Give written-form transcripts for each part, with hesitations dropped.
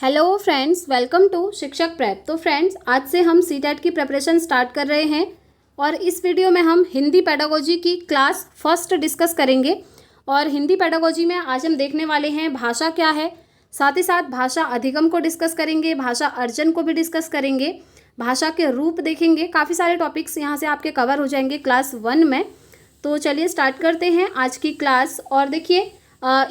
Hello friends, welcome to शिक्षक prep. तो friends, आज से हम सीटेट की प्रिपरेशन स्टार्ट कर रहे हैं और इस वीडियो में हम हिंदी पेडागोजी की क्लास फर्स्ट डिस्कस करेंगे। और हिंदी पेडागोजी में आज हम देखने वाले हैं भाषा क्या है, साथ ही साथ भाषा अधिगम को डिस्कस करेंगे, भाषा अर्जन को भी डिस्कस करेंगे, भाषा के रूप देखेंगे। काफ़ी सारे टॉपिक्स यहाँ से आपके कवर हो जाएंगे क्लास 1 में। तो चलिए स्टार्ट करते हैं आज की क्लास। और देखिए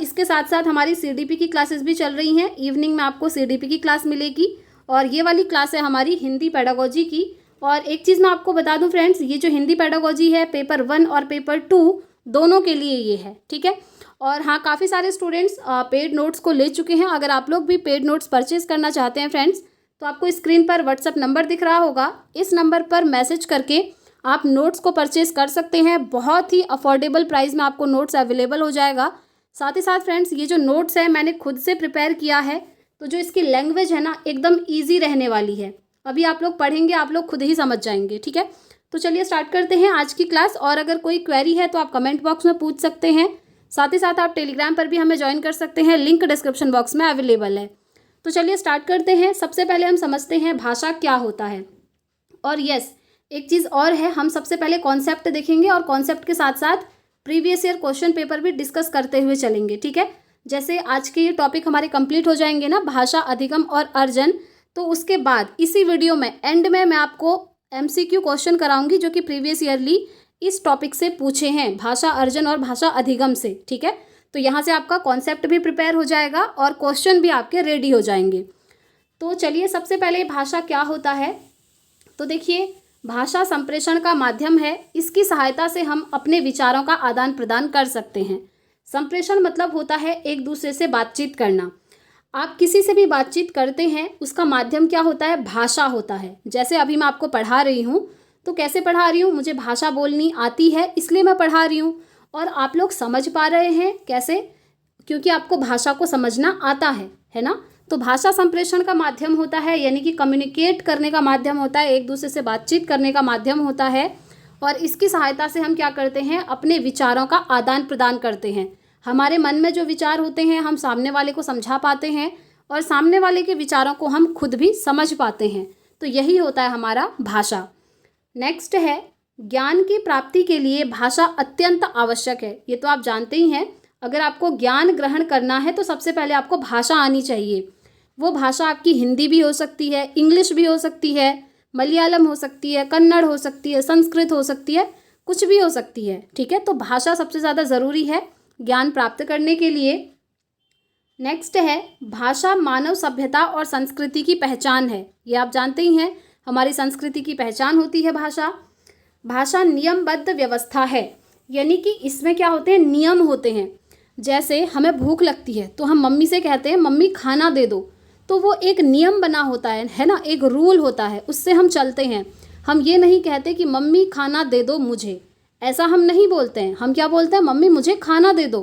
इसके साथ साथ हमारी सीडीपी की क्लासेस भी चल रही हैं। इवनिंग में आपको सीडीपी की क्लास मिलेगी और ये वाली क्लास है हमारी हिंदी पेडागोजी की। और एक चीज़ मैं आपको बता दूं फ्रेंड्स, ये जो हिंदी पेडागोजी है पेपर 1 और पेपर 2 दोनों के लिए ये है, ठीक है। और हाँ, काफ़ी सारे स्टूडेंट्स पेड नोट्स को ले चुके हैं। अगर आप लोग भी पेड नोट्स परचेज करना चाहते हैं फ्रेंड्स, तो आपको स्क्रीन पर व्हाट्सअप नंबर दिख रहा होगा, इस नंबर पर मैसेज करके आप नोट्स को परचेज कर सकते हैं। बहुत ही अफोर्डेबल प्राइस में आपको नोट्स अवेलेबल हो जाएगा। साथ ही साथ फ्रेंड्स, ये जो नोट्स है मैंने खुद से प्रिपेयर किया है, तो जो इसकी लैंग्वेज है ना एकदम ईजी रहने वाली है। अभी आप लोग पढ़ेंगे, आप लोग खुद ही समझ जाएंगे, ठीक है। तो चलिए स्टार्ट करते हैं आज की क्लास। और अगर कोई क्वेरी है तो आप कमेंट बॉक्स में पूछ सकते हैं। साथ ही साथ आप टेलीग्राम पर भी हमें ज्वाइन कर सकते हैं, लिंक डिस्क्रिप्शन बॉक्स में अवेलेबल है। तो चलिए स्टार्ट करते हैं। सबसे पहले हम समझते हैं भाषा क्या होता है। और यस, एक चीज़ और है, हम सबसे पहले कॉन्सेप्ट देखेंगे और कॉन्सेप्ट के साथ साथ प्रीवियस ईयर क्वेश्चन पेपर भी डिस्कस करते हुए चलेंगे, ठीक है। जैसे आज के ये टॉपिक हमारे कंप्लीट हो जाएंगे ना, भाषा अधिगम और अर्जन, तो उसके बाद इसी वीडियो में एंड में मैं आपको एमसीक्यू क्वेश्चन कराऊंगी जो कि प्रीवियस ईयरली इस टॉपिक से पूछे हैं, भाषा अर्जन और भाषा अधिगम से, ठीक है। तो यहाँ से आपका कॉन्सेप्ट भी प्रिपेयर हो जाएगा और क्वेश्चन भी आपके रेडी हो जाएंगे। तो चलिए सबसे पहले भाषा क्या होता है। तो देखिए, भाषा संप्रेषण का माध्यम है। इसकी सहायता से हम अपने विचारों का आदान प्रदान कर सकते हैं। संप्रेषण मतलब होता है एक दूसरे से बातचीत करना। आप किसी से भी बातचीत करते हैं, उसका माध्यम क्या होता है? भाषा होता है। जैसे अभी मैं आपको पढ़ा रही हूँ, तो कैसे पढ़ा रही हूँ? मुझे भाषा बोलनी आती है, इसलिए मैं पढ़ा रही हूँ। और आप लोग समझ पा रहे हैं कैसे? क्योंकि आपको भाषा को समझना आता है ना। तो भाषा संप्रेषण का माध्यम होता है, यानी कि कम्युनिकेट करने का माध्यम होता है, एक दूसरे से बातचीत करने का माध्यम होता है। और इसकी सहायता से हम क्या करते हैं? अपने विचारों का आदान प्रदान करते हैं। हमारे मन में जो विचार होते हैं हम सामने वाले को समझा पाते हैं और सामने वाले के विचारों को हम खुद भी समझ पाते हैं। तो यही होता है हमारा भाषा। नेक्स्ट है, ज्ञान की प्राप्ति के लिए भाषा अत्यंत आवश्यक है। ये तो आप जानते ही हैं। अगर आपको ज्ञान ग्रहण करना है तो सबसे पहले आपको भाषा आनी चाहिए। वो भाषा आपकी हिंदी भी हो सकती है, इंग्लिश भी हो सकती है, मलयालम हो सकती है, कन्नड़ हो सकती है, संस्कृत हो सकती है, कुछ भी हो सकती है, ठीक है। तो भाषा सबसे ज़्यादा ज़रूरी है ज्ञान प्राप्त करने के लिए। नेक्स्ट है, भाषा मानव सभ्यता और संस्कृति की पहचान है। ये आप जानते ही हैं, हमारी संस्कृति की पहचान होती है भाषा। भाषा नियमबद्ध व्यवस्था है, यानी कि इसमें क्या होते हैं? नियम होते हैं। जैसे हमें भूख लगती है तो हम मम्मी से कहते हैं मम्मी खाना दे दो, तो वो एक नियम बना होता है ना, एक रूल होता है, उससे हम चलते हैं। हम ये नहीं कहते कि मम्मी खाना दे दो मुझे, ऐसा हम नहीं बोलते हैं। हम क्या बोलते हैं? मम्मी मुझे खाना दे दो।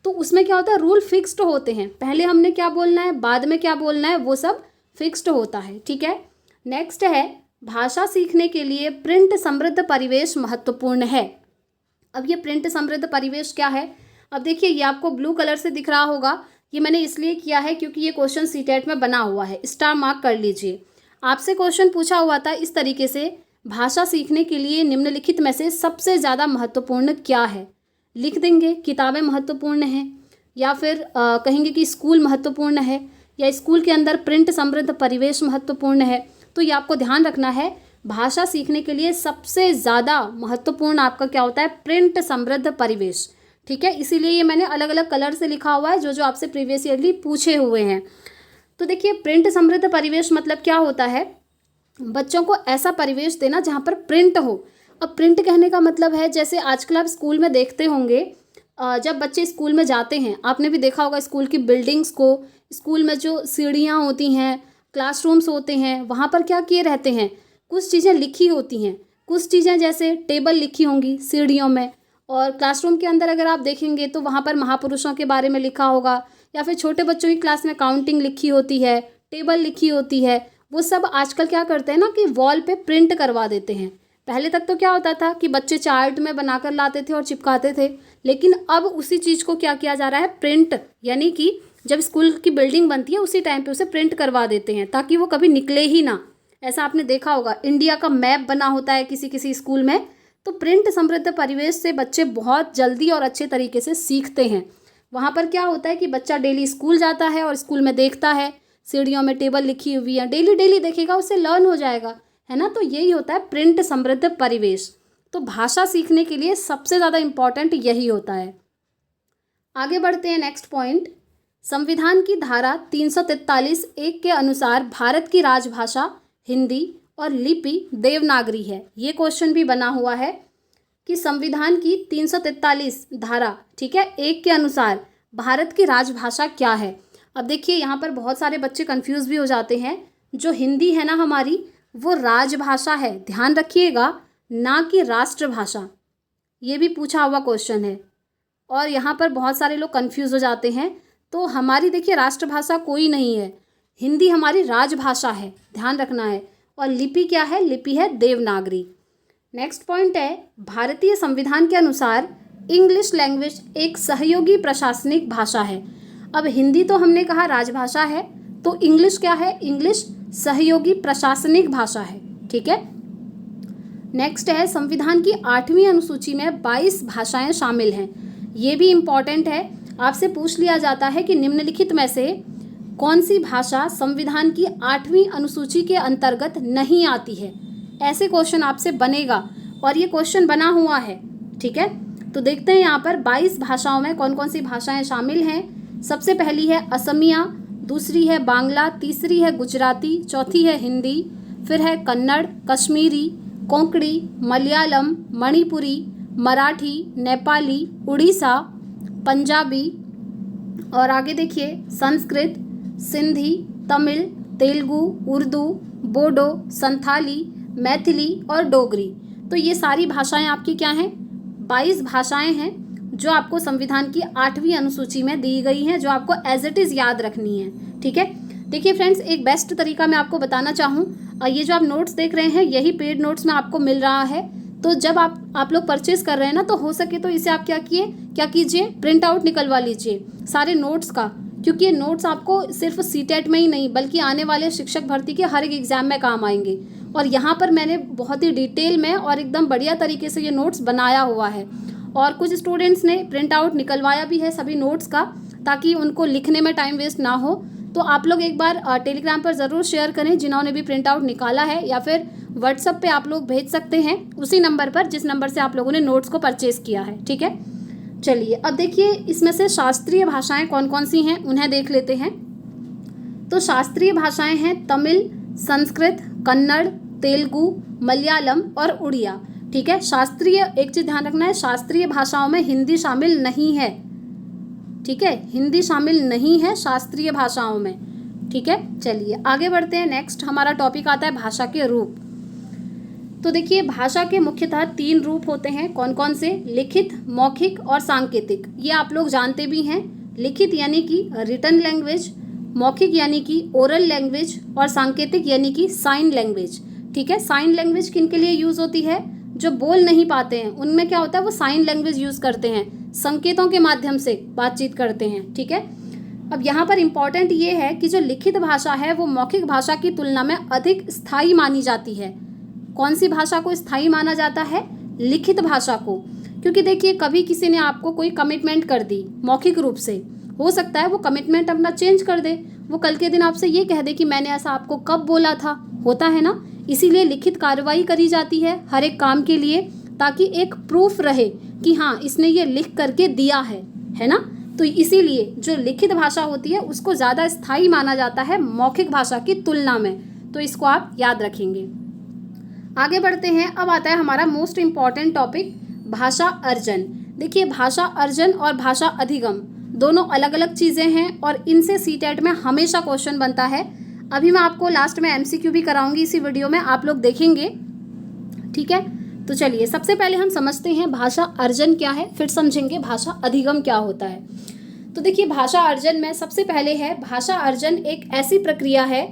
तो उसमें क्या होता है? रूल फिक्स्ड होते हैं। पहले हमने क्या बोलना है, बाद में क्या बोलना है, वो सब फिक्स्ड होता है, ठीक है। नेक्स्ट है, भाषा सीखने के लिए प्रिंट समृद्ध परिवेश महत्वपूर्ण है। अब ये प्रिंट समृद्ध परिवेश क्या है? अब देखिए, ये आपको ब्लू कलर से दिख रहा होगा। ये मैंने इसलिए किया है क्योंकि ये क्वेश्चन सीटेट में बना हुआ है, स्टार मार्क कर लीजिए। आपसे क्वेश्चन पूछा हुआ था इस तरीके से, भाषा सीखने के लिए निम्नलिखित में से सबसे ज़्यादा महत्वपूर्ण क्या है? लिख देंगे किताबें महत्वपूर्ण हैं, या फिर कहेंगे कि स्कूल महत्वपूर्ण है, या स्कूल के अंदर प्रिंट समृद्ध परिवेश महत्वपूर्ण है। तो ये आपको ध्यान रखना है, भाषा सीखने के लिए सबसे ज़्यादा महत्वपूर्ण आपका क्या होता है? प्रिंट समृद्ध परिवेश, ठीक है। इसीलिए ये मैंने अलग अलग कलर से लिखा हुआ है, जो जो आपसे प्रीवियस ईयरली पूछे हुए हैं। तो देखिए, प्रिंट समृद्ध परिवेश मतलब क्या होता है? बच्चों को ऐसा परिवेश देना जहाँ पर प्रिंट हो। अब प्रिंट कहने का मतलब है, जैसे आजकल आप स्कूल में देखते होंगे, जब बच्चे स्कूल में जाते हैं, आपने भी देखा होगा स्कूल की बिल्डिंग्स को, स्कूल में जो सीढ़ियाँ होती हैं, क्लासरूम्स होते हैं, वहाँ पर क्या किए रहते हैं? कुछ चीज़ें लिखी होती हैं। कुछ चीज़ें जैसे टेबल लिखी होंगी सीढ़ियों में, और क्लासरूम के अंदर अगर आप देखेंगे तो वहाँ पर महापुरुषों के बारे में लिखा होगा, या फिर छोटे बच्चों की क्लास में काउंटिंग लिखी होती है, टेबल लिखी होती है। वो सब आजकल क्या करते हैं ना कि वॉल पे प्रिंट करवा देते हैं। पहले तक तो क्या होता था कि बच्चे चार्ट में बनाकर लाते थे और चिपकाते थे, लेकिन अब उसी चीज़ को क्या किया जा रहा है? प्रिंट, यानी कि जब स्कूल की बिल्डिंग बनती है उसी टाइम पे उसे प्रिंट करवा देते हैं ताकि वो कभी निकले ही ना। ऐसा आपने देखा होगा, इंडिया का मैप बना होता है किसी किसी स्कूल में। तो प्रिंट समृद्ध परिवेश से बच्चे बहुत जल्दी और अच्छे तरीके से सीखते हैं। वहाँ पर क्या होता है कि बच्चा डेली स्कूल जाता है और स्कूल में देखता है, सीढ़ियों में टेबल लिखी हुई है, डेली डेली देखेगा, उससे लर्न हो जाएगा, है ना। तो यही होता है प्रिंट समृद्ध परिवेश। तो भाषा सीखने के लिए सबसे ज़्यादा इम्पॉर्टेंट यही होता है। आगे बढ़ते हैं नेक्स्ट पॉइंट। संविधान की धारा 343(1) के अनुसार भारत की राजभाषा हिंदी और लिपि देवनागरी है। ये क्वेश्चन भी बना हुआ है कि संविधान की 343 धारा, ठीक है, 1 के अनुसार भारत की राजभाषा क्या है। अब देखिए यहाँ पर बहुत सारे बच्चे कंफ्यूज भी हो जाते हैं। जो हिंदी है ना हमारी, वो राजभाषा है, ध्यान रखिएगा, ना कि राष्ट्रभाषा। ये भी पूछा हुआ क्वेश्चन है और यहाँ पर बहुत सारे लोग कंफ्यूज हो जाते हैं। तो हमारी देखिए राष्ट्रभाषा कोई नहीं है, हिंदी हमारी राजभाषा है, ध्यान रखना है। और लिपि क्या है, लिपि है देवनागरी। नेक्स्ट पॉइंट है, भारतीय संविधान के अनुसार इंग्लिश लैंग्वेज एक सहयोगी प्रशासनिक भाषा है। अब हिंदी तो हमने कहा राजभाषा है, तो इंग्लिश क्या है, इंग्लिश सहयोगी प्रशासनिक भाषा है, ठीक है। नेक्स्ट है, संविधान की 8वीं अनुसूची में 22 भाषाएं शामिल हैं। ये भी इम्पॉर्टेंट है, आपसे पूछ लिया जाता है कि निम्नलिखित में से कौन सी भाषा संविधान की 8वीं अनुसूची के अंतर्गत नहीं आती है। ऐसे क्वेश्चन आपसे बनेगा और ये क्वेश्चन बना हुआ है, ठीक है। तो देखते हैं यहाँ पर 22 भाषाओं में कौन कौन सी भाषाएं शामिल हैं। सबसे पहली है असमिया, दूसरी है बांग्ला, तीसरी है गुजराती, चौथी है हिंदी, फिर है कन्नड़, कश्मीरी, कोंकणी, मलयालम, मणिपुरी, मराठी, नेपाली, उड़ीसा, पंजाबी और आगे देखिए संस्कृत, सिंधी, तमिल, तेलुगु, उर्दू, बोडो, संथाली, मैथिली और डोगरी। तो ये सारी भाषाएं आपकी क्या हैं, 22 भाषाएं हैं जो आपको संविधान की 8वीं अनुसूची में दी गई हैं, जो आपको एज इट इज़ याद रखनी है, ठीक है। देखिए फ्रेंड्स, एक बेस्ट तरीका मैं आपको बताना चाहूँ, ये जो आप नोट्स देख रहे हैं यही पेड नोट्स में आपको मिल रहा है। तो जब आप लोग परचेज कर रहे हैं ना, तो हो सके तो इसे आप क्या कीजिए, प्रिंट आउट निकलवा लीजिए सारे नोट्स का, क्योंकि ये नोट्स आपको सिर्फ सीटेट में ही नहीं बल्कि आने वाले शिक्षक भर्ती के हर एक एग्जाम में काम आएंगे। और यहाँ पर मैंने बहुत ही डिटेल में और एकदम बढ़िया तरीके से ये नोट्स बनाया हुआ है। और कुछ स्टूडेंट्स ने प्रिंट आउट निकलवाया भी है सभी नोट्स का, ताकि उनको लिखने में टाइम वेस्ट ना हो। तो आप लोग एक बार टेलीग्राम पर ज़रूर शेयर करें जिन्होंने भी प्रिंट आउट निकाला है, या फिर व्हाट्सएप पे आप लोग भेज सकते हैं उसी नंबर पर जिस नंबर से आप लोगों ने नोट्स को परचेज़ किया है, ठीक है। चलिए अब देखिए इसमें से शास्त्रीय भाषाएं कौन कौन सी हैं उन्हें देख लेते हैं। तो शास्त्रीय भाषाएं हैं तमिल, संस्कृत, कन्नड़, तेलुगु, मलयालम और उड़िया, ठीक है। शास्त्रीय, एक चीज़ ध्यान रखना है, शास्त्रीय भाषाओं में हिंदी शामिल नहीं है, ठीक है, हिंदी शामिल नहीं है शास्त्रीय भाषाओं में, ठीक है। चलिए आगे बढ़ते हैं। नेक्स्ट हमारा टॉपिक आता है भाषा के रूप। तो देखिए भाषा के मुख्यतः 3 रूप होते हैं, कौन कौन से, लिखित, मौखिक और सांकेतिक। ये आप लोग जानते भी हैं, लिखित यानी कि रिटन लैंग्वेज, मौखिक यानी कि ओरल लैंग्वेज और सांकेतिक यानी कि साइन लैंग्वेज, ठीक है। साइन लैंग्वेज किन के लिए यूज़ होती है, जो बोल नहीं पाते हैं उनमें क्या होता है, वो साइन लैंग्वेज यूज़ करते हैं, संकेतों के माध्यम से बातचीत करते हैं, ठीक है। अब यहाँ पर इम्पॉर्टेंट ये है कि जो लिखित भाषा है वो मौखिक भाषा की तुलना में अधिक स्थायी मानी जाती है। कौन सी भाषा को स्थायी माना जाता है, लिखित भाषा को, क्योंकि देखिए कभी किसी ने आपको कोई कमिटमेंट कर दी मौखिक रूप से, हो सकता है वो कमिटमेंट अपना चेंज कर दे, वो कल के दिन आपसे ये कह दे कि मैंने ऐसा आपको कब बोला था, होता है ना। इसीलिए लिखित कार्रवाई करी जाती है हर एक काम के लिए, ताकि एक प्रूफ रहे कि हाँ इसने ये लिख करके दिया है ना। तो इसीलिए जो लिखित भाषा होती है उसको ज़्यादा स्थायी माना जाता है मौखिक भाषा की तुलना में, तो इसको आप याद रखेंगे। आगे बढ़ते हैं। अब आता है हमारा मोस्ट इम्पॉर्टेंट टॉपिक, भाषा अर्जन। देखिए भाषा अर्जन और भाषा अधिगम दोनों अलग अलग चीज़ें हैं और इनसे सीटेट में हमेशा क्वेश्चन बनता है। अभी मैं आपको लास्ट में MCQ भी कराऊंगी इसी वीडियो में, आप लोग देखेंगे, ठीक है। तो चलिए सबसे पहले हम समझते हैं भाषा अर्जन क्या है, फिर समझेंगे भाषा अधिगम क्या होता है। तो देखिए भाषा अर्जन में सबसे पहले है, भाषा अर्जन एक ऐसी प्रक्रिया है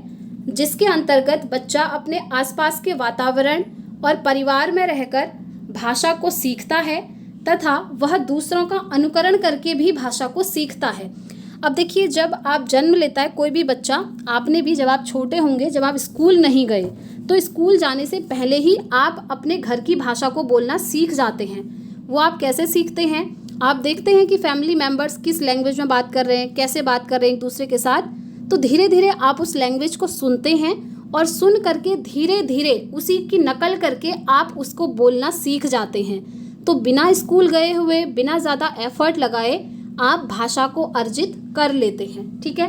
जिसके अंतर्गत बच्चा अपने आसपास के वातावरण और परिवार में रहकर भाषा को सीखता है तथा वह दूसरों का अनुकरण करके भी भाषा को सीखता है। अब देखिए, जब आप जन्म लेता है कोई भी बच्चा, आपने भी जब आप छोटे होंगे, जब आप स्कूल नहीं गए, तो स्कूल जाने से पहले ही आप अपने घर की भाषा को बोलना सीख जाते हैं। वो आप कैसे सीखते हैं? आप देखते हैं कि फैमिली मेम्बर्स किस लैंग्वेज में बात कर रहे हैं, कैसे बात कर रहे हैं एक दूसरे के साथ, तो धीरे धीरे आप उस लैंग्वेज को सुनते हैं और सुन करके धीरे धीरे उसी की नकल करके आप उसको बोलना सीख जाते हैं। तो बिना स्कूल गए हुए, बिना ज़्यादा एफर्ट लगाए आप भाषा को अर्जित कर लेते हैं। ठीक है,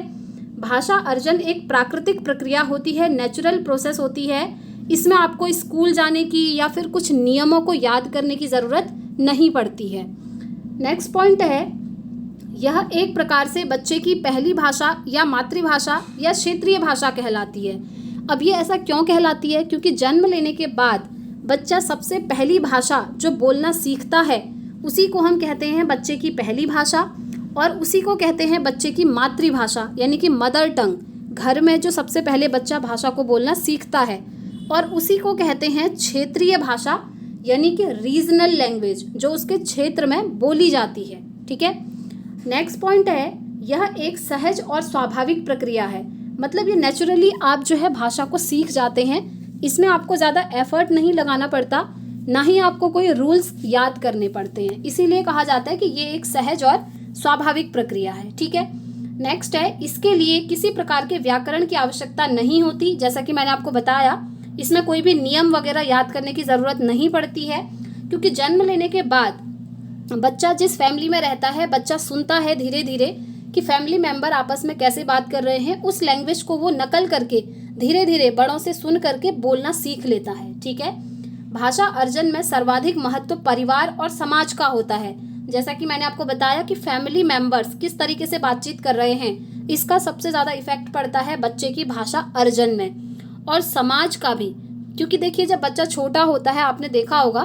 भाषा अर्जन एक प्राकृतिक प्रक्रिया होती है, नेचुरल प्रोसेस होती है। इसमें आपको स्कूल जाने की या फिर कुछ नियमों को याद करने की ज़रूरत नहीं पड़ती है। नेक्स्ट पॉइंट है, यह एक प्रकार से बच्चे की पहली भाषा या मातृभाषा या क्षेत्रीय भाषा कहलाती है। अब ये ऐसा क्यों कहलाती है? क्योंकि जन्म लेने के बाद बच्चा सबसे पहली भाषा जो बोलना सीखता है उसी को हम कहते हैं बच्चे की पहली भाषा, और उसी को कहते हैं बच्चे की मातृभाषा यानी कि मदर टंग। घर में जो सबसे पहले बच्चा भाषा को बोलना सीखता है, और उसी को कहते हैं क्षेत्रीय भाषा यानी कि रीजनल लैंग्वेज, जो उसके क्षेत्र में बोली जाती है। ठीक है, नेक्स्ट पॉइंट है, यह एक सहज और स्वाभाविक प्रक्रिया है। मतलब ये नेचुरली आप जो है भाषा को सीख जाते हैं, इसमें आपको ज़्यादा एफर्ट नहीं लगाना पड़ता, ना ही आपको कोई रूल्स याद करने पड़ते हैं। इसीलिए कहा जाता है कि ये एक सहज और स्वाभाविक प्रक्रिया है। ठीक है, नेक्स्ट है, इसके लिए किसी प्रकार के व्याकरण की आवश्यकता नहीं होती। जैसा कि मैंने आपको बताया, इसमें कोई भी नियम वगैरह याद करने की ज़रूरत नहीं पड़ती है, क्योंकि जन्म लेने के बाद बच्चा जिस फैमिली में रहता है, बच्चा सुनता है धीरे धीरे कि फैमिली मेंबर आपस में कैसे बात कर रहे हैं, उस लैंग्वेज को वो नकल करके धीरे धीरे बड़ों से सुन करके बोलना सीख लेता है। ठीक है, भाषा अर्जन में सर्वाधिक महत्व परिवार और समाज का होता है। जैसा कि मैंने आपको बताया कि फैमिली मेंबर्स किस तरीके से बातचीत कर रहे हैं, इसका सबसे ज़्यादा इफेक्ट पड़ता है बच्चे की भाषा अर्जन में, और समाज का भी। क्योंकि देखिए, जब बच्चा छोटा होता है, आपने देखा होगा,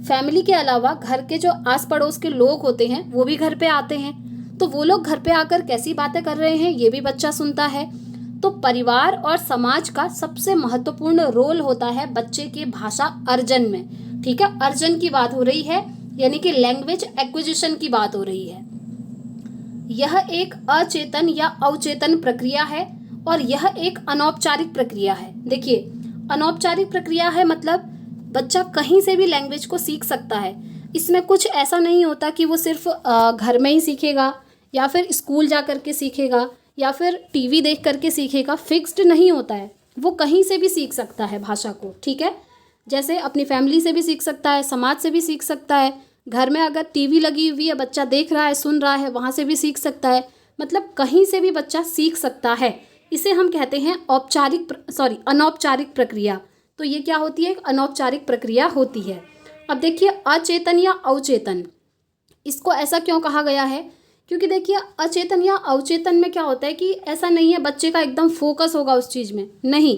फैमिली के अलावा घर के जो आस पड़ोस के लोग होते हैं वो भी घर पे आते हैं, तो वो लोग घर पे आकर कैसी बातें कर रहे हैं ये भी बच्चा सुनता है। तो परिवार और समाज का सबसे महत्वपूर्ण रोल होता है बच्चे के भाषा अर्जन में। ठीक है, अर्जन की बात हो रही है, यानी कि लैंग्वेज एक्विजिशन की बात हो रही है। यह एक अचेतन या अवचेतन प्रक्रिया है, और यह एक अनौपचारिक प्रक्रिया है। देखिए, अनौपचारिक प्रक्रिया है मतलब बच्चा कहीं से भी लैंग्वेज को सीख सकता है। इसमें कुछ ऐसा नहीं होता कि वो सिर्फ घर में ही सीखेगा या फिर स्कूल जा कर के सीखेगा या फिर टीवी देख करके सीखेगा। फिक्स्ड नहीं होता है, वो कहीं से भी सीख सकता है भाषा को। ठीक है, जैसे अपनी फैमिली से भी सीख सकता है, समाज से भी सीख सकता है, घर में अगर टीवी लगी हुई है, बच्चा देख रहा है, सुन रहा है, वहाँ से भी सीख सकता है। मतलब कहीं से भी बच्चा सीख सकता है। इसे हम कहते हैं अनौपचारिक प्रक्रिया। तो ये क्या होती है? एक अनौपचारिक प्रक्रिया होती है। अब देखिए, अचेतन या अवचेतन, इसको ऐसा क्यों कहा गया है? क्योंकि देखिए, अचेतन या अवचेतन में क्या होता है कि ऐसा नहीं है बच्चे का एकदम फोकस होगा उस चीज़ में, नहीं,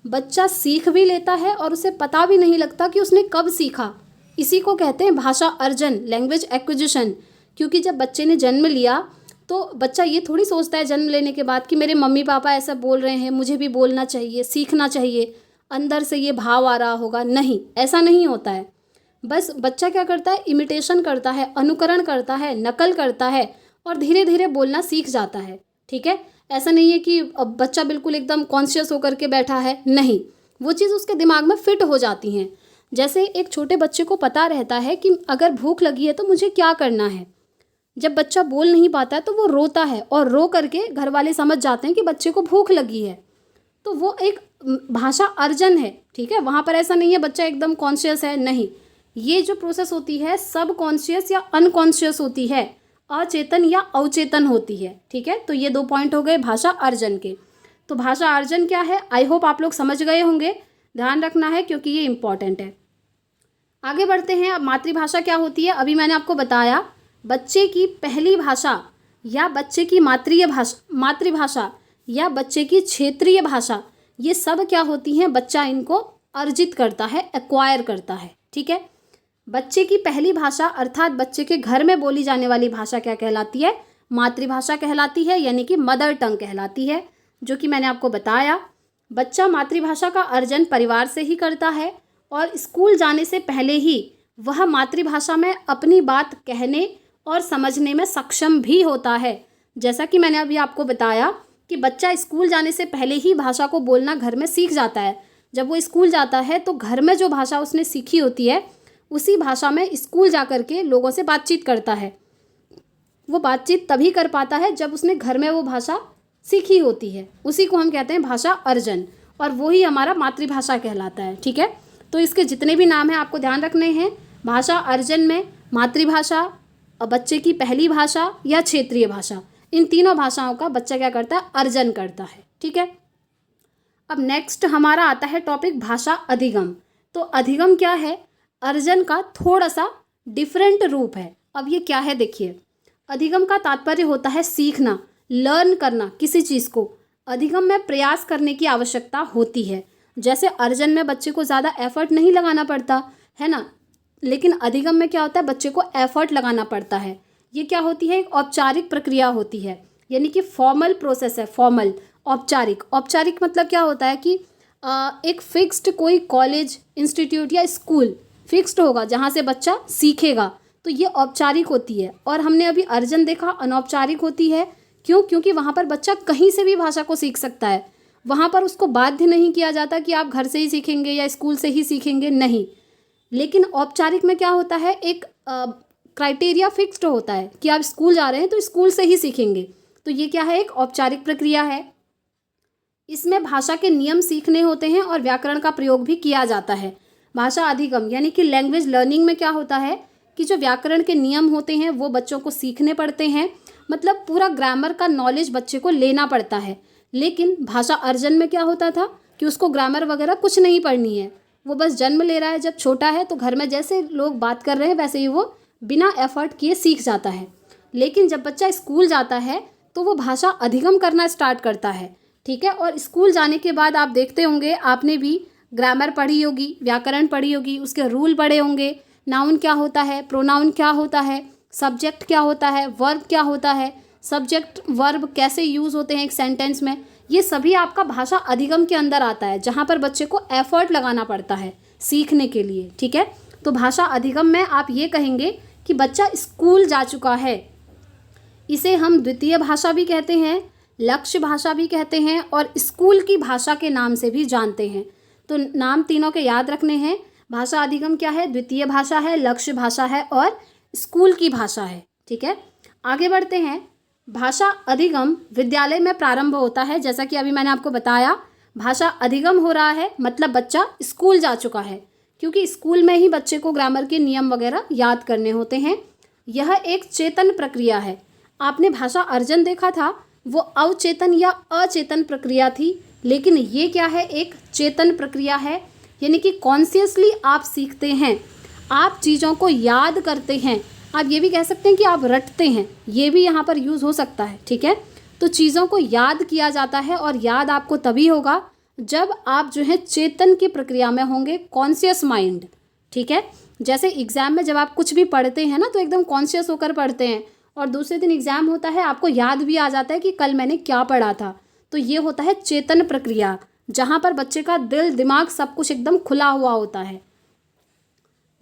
बच्चा सीख भी लेता है और उसे पता भी नहीं लगता कि उसने कब सीखा। इसी को कहते हैं भाषा अर्जन, लैंग्वेज एक्विजिशन। क्योंकि जब बच्चे ने जन्म लिया तो बच्चा ये थोड़ी सोचता है जन्म लेने के बाद कि मेरे मम्मी पापा ऐसा बोल रहे हैं, मुझे भी बोलना चाहिए, सीखना चाहिए, अंदर से ये भाव आ रहा होगा। नहीं, ऐसा नहीं होता है। बस बच्चा क्या करता है? इमिटेशन करता है, अनुकरण करता है, नकल करता है और धीरे धीरे बोलना सीख जाता है। ठीक है, ऐसा नहीं है कि अब बच्चा बिल्कुल एकदम कॉन्शियस होकर के बैठा है, नहीं, वो चीज़ उसके दिमाग में फिट हो जाती हैं। जैसे एक छोटे बच्चे को पता रहता है कि अगर भूख लगी है तो मुझे क्या करना है। जब बच्चा बोल नहीं पाता है तो वो रोता है, और रो करके घर वाले समझ जाते हैं कि बच्चे को भूख लगी है। तो वो एक भाषा अर्जन है। ठीक है, वहाँ पर ऐसा नहीं है बच्चा एकदम कॉन्शियस है, नहीं, ये जो प्रोसेस होती है सब कॉन्शियस या अनकॉन्शियस होती है, अचेतन या अवचेतन होती है। ठीक है, तो ये 2 पॉइंट हो गए भाषा अर्जन के। तो भाषा अर्जन क्या है, आई होप आप लोग समझ गए होंगे, ध्यान रखना है क्योंकि ये इंपॉर्टेंट है। आगे बढ़ते हैं। अब मातृभाषा क्या होती है? अभी मैंने आपको बताया, बच्चे की पहली भाषा या बच्चे की मातृभाषा या बच्चे की क्षेत्रीय भाषा, ये सब क्या होती हैं? बच्चा इनको अर्जित करता है, एक्वायर करता है। ठीक है, बच्चे की पहली भाषा अर्थात बच्चे के घर में बोली जाने वाली भाषा क्या कहलाती है? मातृभाषा कहलाती है, यानी कि मदर टंग कहलाती है, जो कि मैंने आपको बताया। बच्चा मातृभाषा का अर्जन परिवार से ही करता है, और स्कूल जाने से पहले ही वह मातृभाषा में अपनी बात कहने और समझने में सक्षम भी होता है। जैसा कि मैंने अभी आपको बताया कि बच्चा स्कूल जाने से पहले ही भाषा को बोलना घर में सीख जाता है। जब वो स्कूल जाता है तो घर में जो भाषा उसने सीखी होती है उसी भाषा में स्कूल जा कर के लोगों से बातचीत करता है। वो बातचीत तभी कर पाता है जब उसने घर में वो भाषा सीखी होती है। उसी को हम कहते हैं भाषा अर्जन, और वो ही हमारा मातृभाषा कहलाता है। ठीक है, तो इसके जितने भी नाम हैं आपको ध्यान रखने हैं। भाषा अर्जन में मातृभाषा, बच्चे की पहली भाषा या क्षेत्रीय भाषा, इन तीनों भाषाओं का बच्चा क्या करता है, अर्जन करता है। ठीक है, अब नेक्स्ट हमारा आता है टॉपिक भाषा अधिगम। तो अधिगम क्या है, अर्जन का थोड़ा सा डिफरेंट रूप है। अब ये क्या है देखिए, अधिगम का तात्पर्य होता है सीखना, लर्न करना किसी चीज़ को। अधिगम में प्रयास करने की आवश्यकता होती है। जैसे अर्जन में बच्चे को ज़्यादा एफर्ट नहीं लगाना पड़ता है ना, लेकिन अधिगम में क्या होता है, बच्चे को एफर्ट लगाना पड़ता है। ये क्या होती है, एक औपचारिक प्रक्रिया होती है, यानी कि फॉर्मल प्रोसेस है। फॉर्मल, औपचारिक। औपचारिक मतलब क्या होता है कि एक फिक्स्ड कोई कॉलेज, इंस्टीट्यूट या स्कूल फिक्स्ड होगा जहाँ से बच्चा सीखेगा, तो ये औपचारिक होती है। और हमने अभी अर्जन देखा, अनौपचारिक होती है। क्यों? क्योंकि वहाँ पर बच्चा कहीं से भी भाषा को सीख सकता है। वहाँ पर उसको बाध्य नहीं किया जाता कि आप घर से ही सीखेंगे या स्कूल से ही सीखेंगे, नहीं। लेकिन औपचारिक में क्या होता है, एक क्राइटेरिया फिक्स्ड होता है कि आप स्कूल जा रहे हैं तो स्कूल से ही सीखेंगे। तो ये क्या है, एक औपचारिक प्रक्रिया है। इसमें भाषा के नियम सीखने होते हैं और व्याकरण का प्रयोग भी किया जाता है। भाषा अधिगम यानी कि लैंग्वेज लर्निंग में क्या होता है कि जो व्याकरण के नियम होते हैं वो बच्चों को सीखने पड़ते हैं, मतलब पूरा ग्रामर का नॉलेज बच्चे को लेना पड़ता है। लेकिन भाषा अर्जन में क्या होता था कि उसको ग्रामर वगैरह कुछ नहीं पढ़नी है, वो बस जन्म ले रहा है, जब छोटा है तो घर में जैसे लोग बात कर रहे हैं वैसे ही वो बिना एफर्ट किए सीख जाता है। लेकिन जब बच्चा स्कूल जाता है तो वो भाषा अधिगम करना स्टार्ट करता है। ठीक है, और स्कूल जाने के बाद आप देखते होंगे, आपने भी ग्रामर पढ़ी होगी, व्याकरण पढ़ी होगी, उसके रूल पढ़े होंगे, नाउन क्या होता है, प्रोनाउन क्या होता है, सब्जेक्ट क्या होता है, वर्ब क्या होता है, सब्जेक्ट वर्ब कैसे यूज़ होते हैं एक सेंटेंस में। ये सभी आपका भाषा अधिगम के अंदर आता है, जहाँ पर बच्चे को एफर्ट लगाना पड़ता है सीखने के लिए। ठीक है, तो भाषा अधिगम में आप ये कहेंगे कि बच्चा स्कूल जा चुका है। इसे हम द्वितीय भाषा भी कहते हैं, लक्ष्य भाषा भी कहते हैं और स्कूल की भाषा के नाम से भी जानते हैं। तो नाम तीनों के याद रखने हैं। भाषा अधिगम क्या है, द्वितीय भाषा है, लक्ष्य भाषा है और स्कूल की भाषा है। ठीक है, आगे बढ़ते हैं। भाषा अधिगम विद्यालय में प्रारंभ होता है। जैसा कि अभी मैंने आपको बताया, भाषा अधिगम हो रहा है मतलब बच्चा स्कूल जा चुका है, क्योंकि स्कूल में ही बच्चे को ग्रामर के नियम वगैरह याद करने होते हैं। यह एक चेतन प्रक्रिया है। आपने भाषा अर्जन देखा था, वो अवचेतन या अचेतन प्रक्रिया थी, लेकिन ये क्या है, एक चेतन प्रक्रिया है, यानी कि कॉन्शियसली आप सीखते हैं, आप चीज़ों को याद करते हैं। आप ये भी कह सकते हैं कि आप रटते हैं, ये भी यहाँ पर यूज़ हो सकता है। ठीक है, तो चीज़ों को याद किया जाता है और याद आपको तभी होगा जब आप जो है चेतन की प्रक्रिया में होंगे, कॉन्शियस माइंड। ठीक है, जैसे एग्ज़ाम में जब आप कुछ भी पढ़ते हैं ना तो एकदम कॉन्शियस होकर पढ़ते हैं, और दूसरे दिन एग्ज़ाम होता है आपको याद भी आ जाता है कि कल मैंने क्या पढ़ा था। तो ये होता है चेतन प्रक्रिया, जहाँ पर बच्चे का दिल दिमाग सब कुछ एकदम खुला हुआ होता है।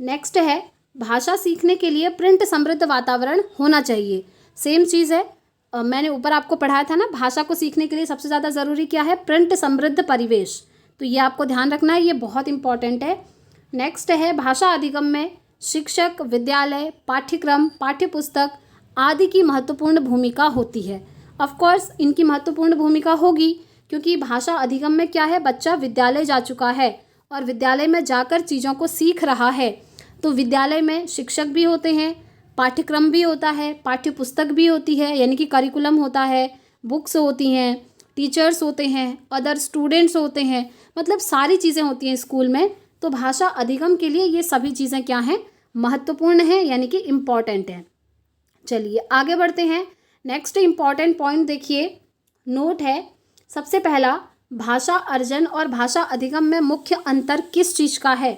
नेक्स्ट है, भाषा सीखने के लिए प्रिंट समृद्ध वातावरण होना चाहिए। सेम चीज़ है, मैंने ऊपर आपको पढ़ाया था ना, भाषा को सीखने के लिए सबसे ज़्यादा ज़रूरी क्या है, प्रिंट समृद्ध परिवेश। तो ये आपको ध्यान रखना है, ये बहुत इंपॉर्टेंट है। नेक्स्ट है, भाषा अधिगम में शिक्षक, विद्यालय, पाठ्यक्रम, पाठ्यपुस्तक आदि की महत्वपूर्ण भूमिका होती है। ऑफ कोर्स इनकी महत्वपूर्ण भूमिका होगी, क्योंकि भाषा अधिगम में क्या है, बच्चा विद्यालय जा चुका है और विद्यालय में जाकर चीज़ों को सीख रहा है। तो विद्यालय में शिक्षक भी होते हैं, पाठ्यक्रम भी होता है, पाठ्यपुस्तक भी होती है, यानी कि करिकुलम होता है, बुक्स होती हैं, टीचर्स होते हैं, अदर स्टूडेंट्स होते हैं, मतलब सारी चीज़ें होती हैं स्कूल में। तो भाषा अधिगम के लिए ये सभी चीज़ें क्या हैं, महत्वपूर्ण हैं, यानी कि इम्पॉर्टेंट हैं। चलिए आगे बढ़ते हैं। नेक्स्ट इम्पॉर्टेंट पॉइंट देखिए, नोट है। सबसे पहला, भाषा अर्जन और भाषा अधिगम में मुख्य अंतर किस चीज़ का है,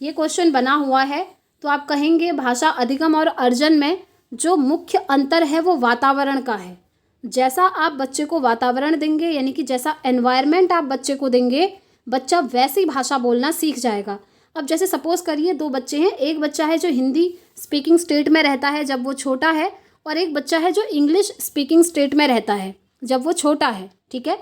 ये क्वेश्चन बना हुआ है। तो आप कहेंगे भाषा अधिगम और अर्जन में जो मुख्य अंतर है वो वातावरण का है। जैसा आप बच्चे को वातावरण देंगे, यानी कि जैसा एनवायरनमेंट आप बच्चे को देंगे, बच्चा वैसी भाषा बोलना सीख जाएगा। अब जैसे सपोज़ करिए 2 बच्चे हैं, एक बच्चा है जो हिंदी स्पीकिंग स्टेट में रहता है जब वो छोटा है, और एक बच्चा है जो इंग्लिश स्पीकिंग स्टेट में रहता है जब वो छोटा है, ठीक है।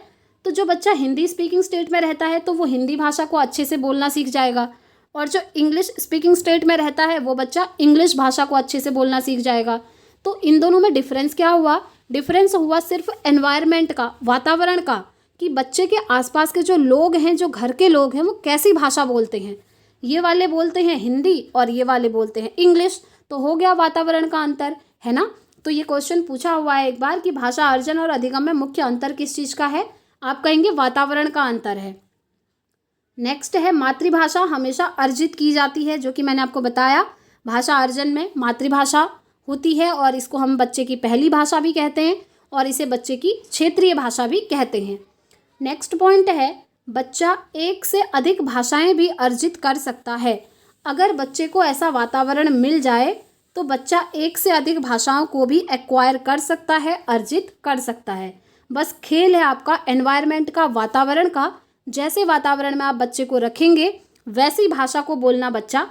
तो जो बच्चा हिंदी स्पीकिंग स्टेट में रहता है तो वो हिंदी भाषा को अच्छे से बोलना सीख जाएगा, और जो इंग्लिश स्पीकिंग स्टेट में रहता है वो बच्चा इंग्लिश भाषा को अच्छे से बोलना सीख जाएगा। तो इन दोनों में डिफरेंस क्या हुआ? डिफरेंस हुआ सिर्फ एनवायरनमेंट का, वातावरण का, कि बच्चे के आसपास के जो लोग हैं, जो घर के लोग हैं, वो कैसी भाषा बोलते हैं। ये वाले बोलते हैं हिंदी और ये वाले बोलते हैं इंग्लिश, तो हो गया वातावरण का अंतर, है ना। तो ये क्वेश्चन पूछा हुआ है एक बार कि भाषा अर्जन और अधिगम में मुख्य अंतर किस चीज़ का है? आप कहेंगे वातावरण का अंतर है। नेक्स्ट है मातृभाषा हमेशा अर्जित की जाती है, जो कि मैंने आपको बताया। भाषा अर्जन में मातृभाषा होती है और इसको हम बच्चे की पहली भाषा भी कहते हैं और इसे बच्चे की क्षेत्रीय भाषा भी कहते हैं। नेक्स्ट पॉइंट है बच्चा एक से अधिक भाषाएं भी अर्जित कर सकता है। अगर बच्चे को ऐसा वातावरण मिल जाए तो बच्चा एक से अधिक भाषाओं को भी एक्वायर कर सकता है, अर्जित कर सकता है। बस खेल है आपका एनवायरनमेंट का, वातावरण का। जैसे वातावरण में आप बच्चे को रखेंगे वैसी भाषा को बोलना बच्चा।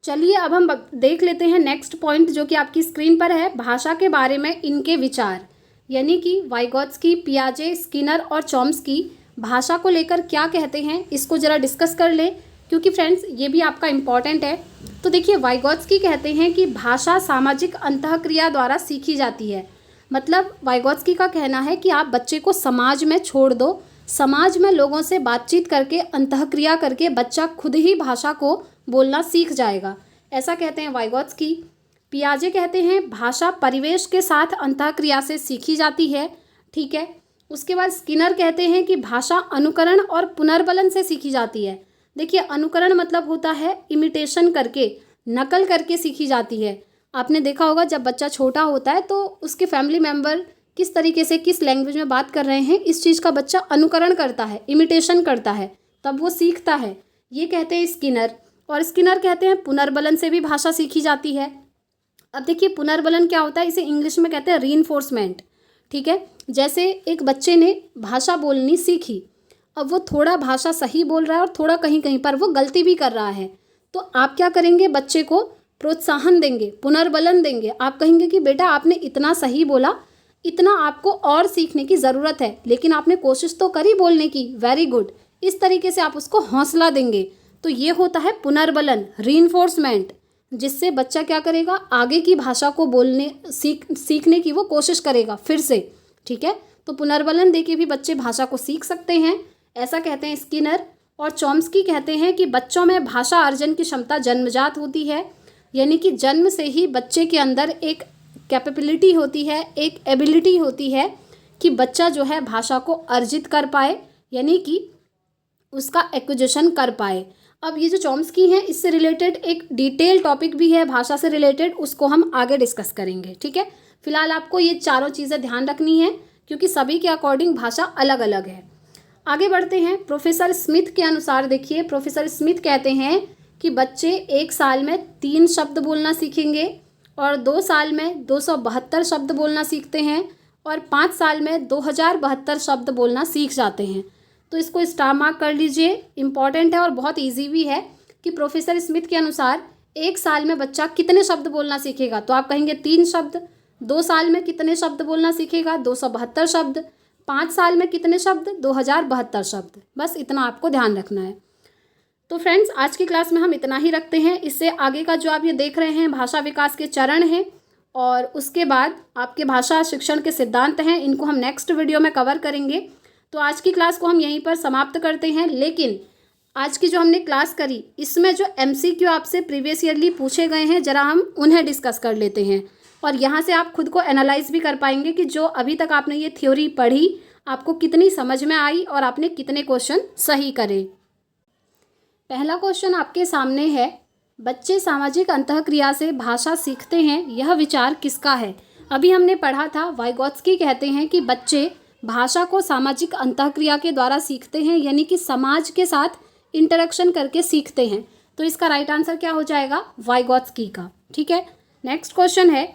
चलिए अब हम देख लेते हैं नेक्स्ट पॉइंट जो कि आपकी स्क्रीन पर है, भाषा के बारे में इनके विचार, यानी कि वाइगोत्स्की, पियाजे, स्किनर और चॉम्स्की भाषा को लेकर क्या कहते हैं, इसको ज़रा डिस्कस कर लें, क्योंकि फ्रेंड्स ये भी आपका इम्पॉर्टेंट है। तो देखिए, वाइगोत्स्की कहते हैं कि भाषा सामाजिक अंतःक्रिया द्वारा सीखी जाती है। मतलब वाइगोत्स्की का कहना है कि आप बच्चे को समाज में छोड़ दो, समाज में लोगों से बातचीत करके, अंतःक्रिया करके बच्चा खुद ही भाषा को बोलना सीख जाएगा, ऐसा कहते हैं वाइगोत्स्की। पियाजे कहते हैं भाषा परिवेश के साथ अंतःक्रिया से सीखी जाती है, ठीक है। उसके बाद स्किनर कहते हैं कि भाषा अनुकरण और पुनर्बलन से सीखी जाती है। देखिए, अनुकरण मतलब होता है इमिटेशन करके, नकल करके सीखी जाती है। आपने देखा होगा जब बच्चा छोटा होता है तो उसके फैमिली मेम्बर किस तरीके से, किस लैंग्वेज में बात कर रहे हैं, इस चीज़ का बच्चा अनुकरण करता है, इमिटेशन करता है, तब वो सीखता है। ये कहते हैं स्किनर। और स्किनर कहते हैं पुनर्बलन से भी भाषा सीखी जाती है। अब देखिए, पुनर्बलन क्या होता है, इसे इंग्लिश में कहते हैं रीइंफोर्समेंट, ठीक है। जैसे एक बच्चे ने भाषा बोलनी सीखी, अब वो थोड़ा भाषा सही बोल रहा है और थोड़ा कहीं कहीं पर वो गलती भी कर रहा है, तो आप क्या करेंगे, बच्चे को प्रोत्साहन देंगे, पुनर्बलन देंगे। आप कहेंगे कि बेटा आपने इतना सही बोला, इतना आपको और सीखने की ज़रूरत है, लेकिन आपने कोशिश तो करी बोलने की, वेरी गुड। इस तरीके से आप उसको हौसला देंगे। तो ये होता है पुनर्बलन, रीइंफोर्समेंट, जिससे बच्चा क्या करेगा, आगे की भाषा को बोलने सीखने की वो कोशिश करेगा फिर से, ठीक है। तो पुनर्बलन देके भी बच्चे भाषा को सीख सकते हैं, ऐसा कहते हैं स्किनर। और चॉम्स्की कहते हैं कि बच्चों में भाषा अर्जन की क्षमता जन्मजात होती है, यानी कि जन्म से ही बच्चे के अंदर एक कैपेबिलिटी होती है, एक एबिलिटी होती है कि बच्चा जो है भाषा को अर्जित कर पाए, यानी कि उसका एक्विजिशन कर पाए। अब ये जो चॉम्स्की हैं, इससे रिलेटेड एक डिटेल टॉपिक भी है भाषा से रिलेटेड, उसको हम आगे डिस्कस करेंगे, ठीक है। फिलहाल आपको ये चारों चीज़ें ध्यान रखनी है, क्योंकि सभी के अकॉर्डिंग भाषा अलग अलग है। आगे बढ़ते हैं। प्रोफेसर स्मिथ के अनुसार देखिए, प्रोफेसर स्मिथ कहते हैं कि बच्चे 1 साल में 3 शब्द बोलना सीखेंगे और 2 साल में 272 शब्द बोलना सीखते हैं और 5 साल में 2072 शब्द बोलना सीख जाते हैं। तो इसको स्टार मार्क कर लीजिए, इंपॉर्टेंट है और बहुत इजी भी है कि प्रोफेसर स्मिथ के अनुसार 1 साल में बच्चा कितने शब्द बोलना सीखेगा, तो आप कहेंगे 3 शब्द। 2 साल में कितने शब्द बोलना सीखेगा, 272 शब्द। 5 साल में कितने शब्द, 2072 शब्द। बस इतना आपको ध्यान रखना है। तो फ्रेंड्स, आज की क्लास में हम इतना ही रखते हैं। इससे आगे का जो आप ये देख रहे हैं भाषा विकास के चरण हैं और उसके बाद आपके भाषा शिक्षण के सिद्धांत हैं, इनको हम नेक्स्ट वीडियो में कवर करेंगे। तो आज की क्लास को हम यहीं पर समाप्त करते हैं। लेकिन आज की जो हमने क्लास करी, इसमें जो MCQ आपसे प्रीवियस ईयरली पूछे गए हैं, ज़रा हम उन्हें डिस्कस कर लेते हैं और यहाँ से आप खुद को एनालाइज भी कर पाएंगे कि जो अभी तक आपने ये थ्योरी पढ़ी आपको कितनी समझ में आई और आपने कितने क्वेश्चन सही करे। पहला क्वेश्चन आपके सामने है, बच्चे सामाजिक अंतःक्रिया से भाषा सीखते हैं, यह विचार किसका है। अभी हमने पढ़ा था, वाइगोत्स्की कहते हैं कि बच्चे भाषा को सामाजिक अंतःक्रिया के द्वारा सीखते हैं, यानी कि समाज के साथ इंटरेक्शन करके सीखते हैं। तो इसका राइट आंसर क्या हो जाएगा, वाइगोत्स्की का, ठीक है। नेक्स्ट क्वेश्चन है,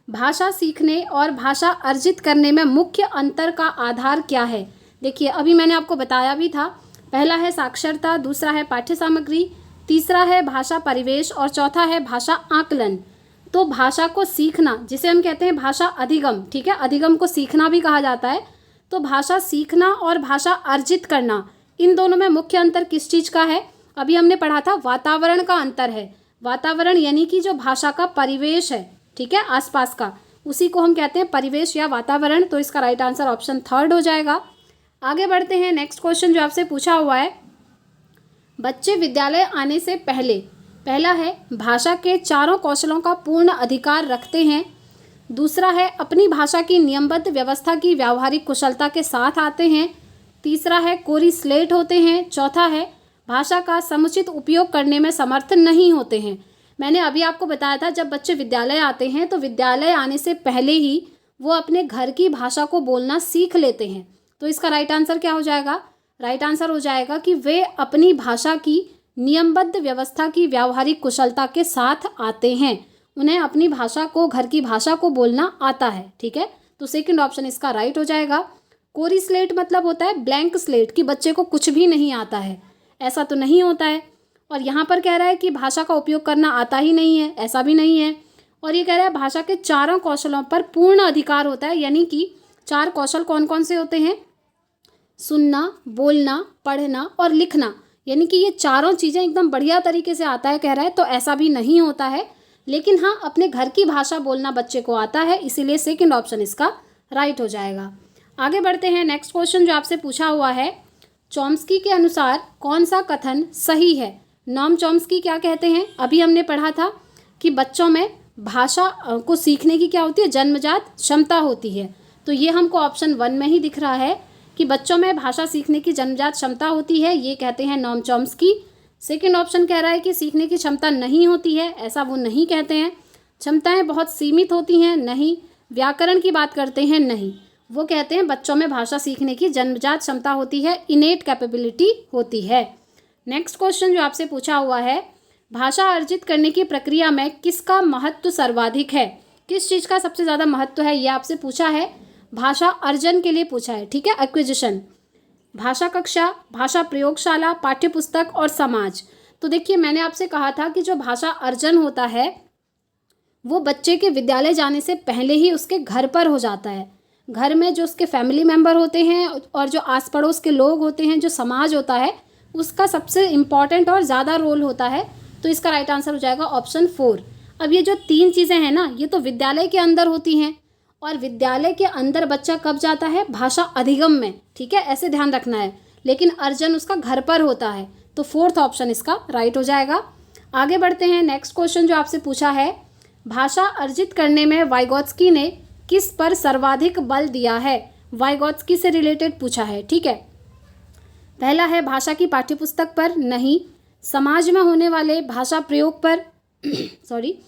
भाषा सीखने और भाषा अर्जित करने में मुख्य अंतर का आधार क्या है। देखिए, अभी मैंने आपको बताया भी था, पहला है साक्षरता, दूसरा है पाठ्य सामग्री, तीसरा है भाषा परिवेश और चौथा है भाषा आकलन। तो भाषा को सीखना, जिसे हम कहते हैं भाषा अधिगम, ठीक है, अधिगम को सीखना भी कहा जाता है। तो भाषा सीखना और भाषा अर्जित करना, इन दोनों में मुख्य अंतर किस चीज़ का है? अभी हमने पढ़ा था वातावरण का अंतर है। वातावरण यानी कि जो भाषा का परिवेश है, ठीक है, आसपास का, उसी को हम कहते हैं परिवेश या वातावरण। तो इसका राइट आंसर ऑप्शन 3 हो जाएगा। आगे बढ़ते हैं, नेक्स्ट क्वेश्चन जो आपसे पूछा हुआ है, बच्चे विद्यालय आने से पहले, पहला है भाषा के चारों कौशलों का पूर्ण अधिकार रखते हैं। दूसरा है अपनी भाषा की नियमबद्ध व्यवस्था की व्यावहारिक कुशलता के साथ आते हैं। तीसरा है कोरी स्लेट होते हैं। चौथा है भाषा का समुचित उपयोग करने में समर्थ नहीं होते हैं। मैंने अभी आपको बताया था जब बच्चे विद्यालय आते हैं तो विद्यालय आने से पहले ही वो अपने घर की भाषा को बोलना सीख लेते हैं। तो इसका राइट आंसर क्या हो जाएगा? राइट आंसर हो जाएगा कि वे अपनी भाषा की नियमबद्ध व्यवस्था की व्यावहारिक कुशलता के साथ आते हैं। उन्हें अपनी भाषा को, घर की भाषा को बोलना आता है, ठीक है। तो सेकंड ऑप्शन इसका राइट हो जाएगा। कोरी स्लेट मतलब होता है ब्लैंक स्लेट, कि बच्चे को कुछ भी नहीं आता है, ऐसा तो नहीं होता है। और यहाँ पर कह रहा है कि भाषा का उपयोग करना आता ही नहीं है, ऐसा भी नहीं है। और ये कह रहा है भाषा के चारों कौशलों पर पूर्ण अधिकार होता है, यानी कि 4 कौशल कौन कौन से होते हैं? सुनना, बोलना, पढ़ना और लिखना, यानी कि ये चारों चीज़ें एकदम बढ़िया तरीके से आता है कह रहा है। तो ऐसा भी नहीं होता है, लेकिन हाँ अपने घर की भाषा बोलना बच्चे को आता है, इसीलिए सेकंड ऑप्शन इसका राइट हो जाएगा। आगे बढ़ते हैं, नेक्स्ट क्वेश्चन जो आपसे पूछा हुआ है, चॉम्स्की के अनुसार कौन सा कथन सही है? नॉम चॉम्स्की क्या कहते हैं? अभी हमने पढ़ा था कि बच्चों में भाषा को सीखने की क्या होती है? जन्मजात क्षमता होती है। तो ये हमको ऑप्शन 1 में ही दिख रहा है कि बच्चों में भाषा सीखने की जन्मजात क्षमता होती है, ये कहते हैं नॉम चॉम्स्की। सेकंड ऑप्शन कह रहा है कि सीखने की क्षमता नहीं होती है, ऐसा वो नहीं कहते हैं। क्षमताएं बहुत सीमित होती हैं, नहीं। व्याकरण की बात करते हैं, नहीं। वो कहते हैं बच्चों में भाषा सीखने की जन्मजात क्षमता होती है, इनेट कैपेबिलिटी होती है। नेक्स्ट क्वेश्चन जो आपसे पूछा हुआ है, भाषा अर्जित करने की प्रक्रिया में किसका महत्व सर्वाधिक है? किस चीज़ का सबसे ज़्यादा महत्व है, ये आपसे पूछा है। भाषा अर्जन के लिए पूछा है, ठीक है, एक्विजिशन। भाषा कक्षा, भाषा प्रयोगशाला, पाठ्यपुस्तक और समाज। तो देखिए मैंने आपसे कहा था कि जो भाषा अर्जन होता है वो बच्चे के विद्यालय जाने से पहले ही उसके घर पर हो जाता है। घर में जो उसके फैमिली मेम्बर होते हैं और जो आस पड़ोस के लोग होते हैं, जो समाज होता है, उसका सबसे इम्पॉर्टेंट और ज़्यादा रोल होता है। तो इसका राइट आंसर हो जाएगा ऑप्शन 4। अब ये जो 3 चीज़ें हैं ना, ये तो विद्यालय के अंदर होती हैं, और विद्यालय के अंदर बच्चा कब जाता है? भाषा अधिगम में, ठीक है, ऐसे ध्यान रखना है। लेकिन अर्जन उसका घर पर होता है, तो 4th ऑप्शन इसका राइट हो जाएगा। आगे बढ़ते हैं, नेक्स्ट क्वेश्चन जो आपसे पूछा है, भाषा अर्जित करने में वाइगोत्स्की ने किस पर सर्वाधिक बल दिया है? वाइगोत्स्की से रिलेटेड पूछा है, ठीक है। पहला है भाषा की पाठ्यपुस्तक पर, नहीं। समाज में होने वाले भाषा प्रयोग पर सॉरी।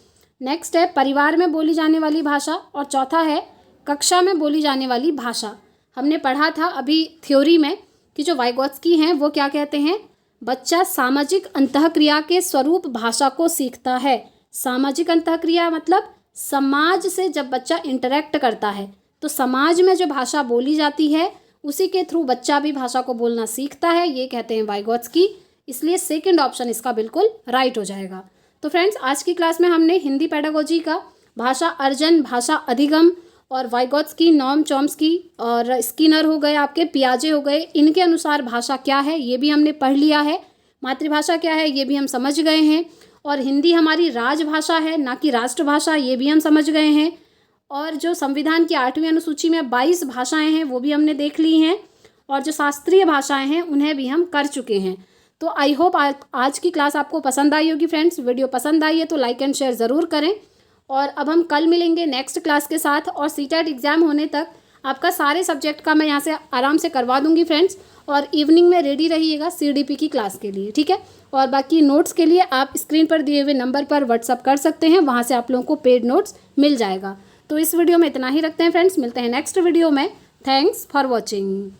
नेक्स्ट है परिवार में बोली जाने वाली भाषा, और चौथा है कक्षा में बोली जाने वाली भाषा। हमने पढ़ा था अभी थ्योरी में कि जो वाइगोत्स्की हैं वो क्या कहते हैं, बच्चा सामाजिक अंतःक्रिया के स्वरूप भाषा को सीखता है। सामाजिक अंतःक्रिया मतलब समाज से जब बच्चा इंटरेक्ट करता है तो समाज में जो भाषा बोली जाती है उसी के थ्रू बच्चा भी भाषा को बोलना सीखता है, ये कहते हैं वाइगोत्स्की। इसलिए सेकंड ऑप्शन इसका बिल्कुल राइट हो जाएगा। तो फ्रेंड्स आज की क्लास में हमने हिंदी पेडागोजी का भाषा अर्जन, भाषा अधिगम और वाइगोत्स्की, नॉम चॉम्स्की और स्किनर हो गए, आपके पियाजे हो गए, इनके अनुसार भाषा क्या है ये भी हमने पढ़ लिया है। मातृभाषा क्या है ये भी हम समझ गए हैं, और हिंदी हमारी राजभाषा है ना कि राष्ट्रभाषा, ये भी हम समझ गए हैं। और जो संविधान की 8वीं अनुसूची में 22 भाषाएं हैं वो भी हमने देख ली हैं, और जो शास्त्रीय भाषाएं हैं उन्हें भी हम कर चुके हैं। तो आई होप आज की क्लास आपको पसंद आई होगी फ्रेंड्स। वीडियो पसंद आई है तो लाइक एंड शेयर ज़रूर करें। और अब हम कल मिलेंगे नेक्स्ट क्लास के साथ, और सीटेट एग्ज़ाम होने तक आपका सारे सब्जेक्ट का मैं यहाँ से आराम से करवा दूँगी फ्रेंड्स। और इवनिंग में रेडी रहिएगा CDP की क्लास के लिए, ठीक है। और बाकी नोट्स के लिए आप स्क्रीन पर दिए हुए नंबर पर व्हाट्सअप कर सकते हैं, वहाँ से आप लोगों को पेड नोट्स मिल जाएगा। तो इस वीडियो में इतना ही रखते हैं फ्रेंड्स, मिलते हैं नेक्स्ट वीडियो में। Thanks for watching.